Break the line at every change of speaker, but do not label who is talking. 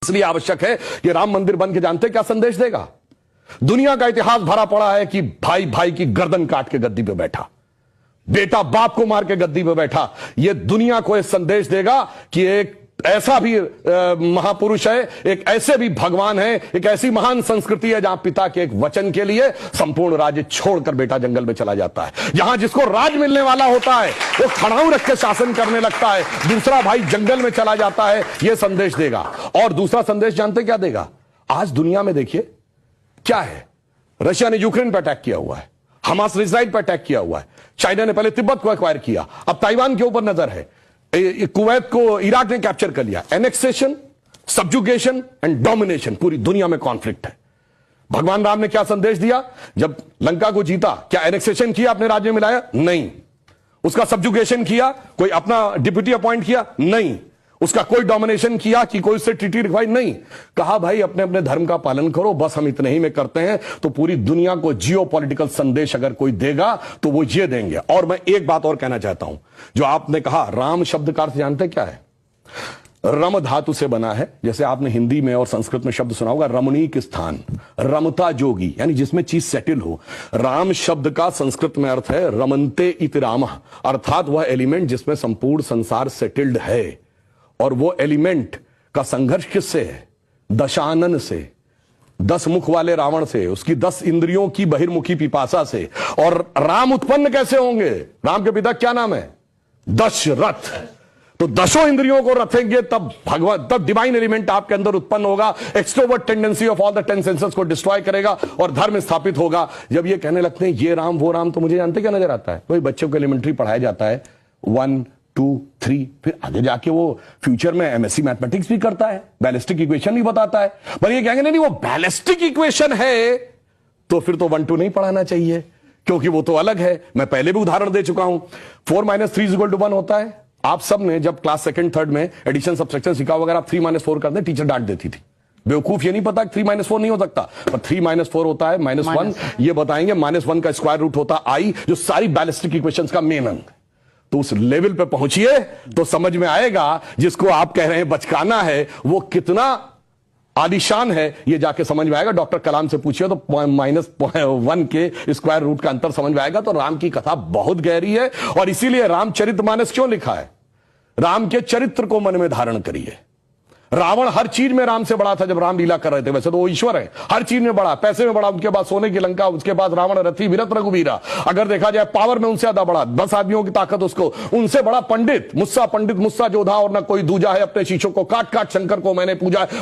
इसलिए आवश्यक है कि राम मंदिर बन के जानते क्या संदेश देगा। दुनिया का इतिहास भरा पड़ा है कि भाई भाई की गर्दन काट के गद्दी पे बैठा, बेटा बाप को मार के गद्दी पे बैठा। यह दुनिया को एक संदेश देगा कि एक ऐसा भी महापुरुष है, एक ऐसे भी भगवान है, एक ऐसी महान संस्कृति है जहां पिता के एक वचन के लिए संपूर्ण राज्य छोड़कर बेटा जंगल में चला जाता है। जहां जिसको राज मिलने वाला होता है वो खड़ाऊ रख के शासन करने लगता है, दूसरा भाई जंगल में चला जाता है। यह संदेश देगा। और दूसरा संदेश जानते क्या देगा? आज दुनिया में देखिए क्या है, रशिया ने यूक्रेन पर अटैक किया हुआ है, हमास ने इजराइल पर अटैक किया हुआ है, चाइना ने पहले तिब्बत को एक्वायर किया, अब ताइवान के ऊपर नजर है, कुवैत को इराक ने कैप्चर कर लिया। एनेक्सेशन, सब्जुगेशन एंड डोमिनेशन, पूरी दुनिया में कॉन्फ्लिक्ट है। भगवान राम ने क्या संदेश दिया? जब लंका को जीता, क्या एनेक्सेशन किया, अपने राज्य में मिलाया? नहीं। उसका सब्जुगेशन किया, कोई अपना डिप्यूटी अपॉइंट किया? नहीं। उसका कोई डोमिनेशन किया कि कोई उससे ट्रीटी रिक्वायर? नहीं। कहा भाई अपने अपने धर्म का पालन करो, बस हम इतने ही में करते हैं। तो पूरी दुनिया को जियो पॉलिटिकल संदेश अगर कोई देगा तो वो ये देंगे। और मैं एक बात और कहना चाहता हूं, जो आपने कहा राम शब्द का अर्थ जानते क्या है? रम धातु से बना है। जैसे आपने हिंदी में और संस्कृत में शब्द सुना होगा रमणीक स्थान, रमता जोगी, यानी जिसमें चीज सेटल हो। राम शब्द का संस्कृत में अर्थ है रमनते इति रामः, अर्थात वह एलिमेंट जिसमें संपूर्ण संसार सेटल्ड है। और वो एलिमेंट का संघर्ष किससे है? दशानन से, 10 मुख वाले रावण से, उसकी 10 इंद्रियों की बहिर्मुखी पिपासा से। और राम उत्पन्न कैसे होंगे? राम के पिता क्या नाम है? दशरथ। तो 10 इंद्रियों को रखेंगे तब भगवान, तब डिवाइन एलिमेंट आपके अंदर उत्पन्न होगा। Extrovert tendency of all the 10 senses को डिस्ट्रॉय करेगा और धर्म स्थापित होगा। जब ये कहने लगते हैं ये राम वो राम, तो मुझे जानते क्या नजर आता है? वही बच्चों को एलिमेंट्री पढ़ाया जाता है 1 2 3, फिर आगे जाके वो फ्यूचर में एमएससी मैथमेटिक्स भी करता है, बैलिस्टिक इक्वेशन भी बताता है। पर ये कहेंगे नहीं वो बैलिस्टिक इक्वेशन है तो फिर तो 1 2 नहीं पढ़ाना चाहिए, क्योंकि वो तो अलग है। मैं पहले भी उदाहरण दे चुका हूं। 4 - 3 = 1 होता है। आप सब ने जब क्लास 2nd 3rd में एडिशन सब्सट्रैक्शन सीखा, अगर आप 3 - 4 करते हैं टीचर डांट देती थी। बेवकूफ ये नहीं पता 3 - 4 नहीं हो सकता, पर 3 - 4 होता है -1। ये बताएंगे -1 का स्क्वायर रूट होता आई, जो सारी बैलिस्टिक इक्वेशन का मेन अंग। तो उस लेवल पे पहुंचिए तो समझ में आएगा जिसको आप कह रहे हैं बचकाना है वो कितना आलीशान है, ये जाके समझ में आएगा। डॉक्टर कलाम से पूछिए तो -1 के स्क्वायर रूट का अंतर समझ में आएगा। तो राम की कथा बहुत गहरी है और इसीलिए रामचरितमानस क्यों लिखा है? राम के चरित्र को मन में धारण करिए। रावण हर चीज में राम से बड़ा था जब राम लीला कर रहे थे। वैसे तो वो ईश्वर है, हर चीज में बड़ा, पैसे में बड़ा, उनके बाद सोने की लंका, उसके बाद रावण रथी विरत रघुवीरा। अगर देखा जाए पावर में उनसे ज्यादा बड़ा, 10 आदमियों की ताकत उसको, उनसे बड़ा पंडित मुस्सा जोधा और न कोई दूजा है, अपने शीशों को काट काट शंकर को मैंने पूजा।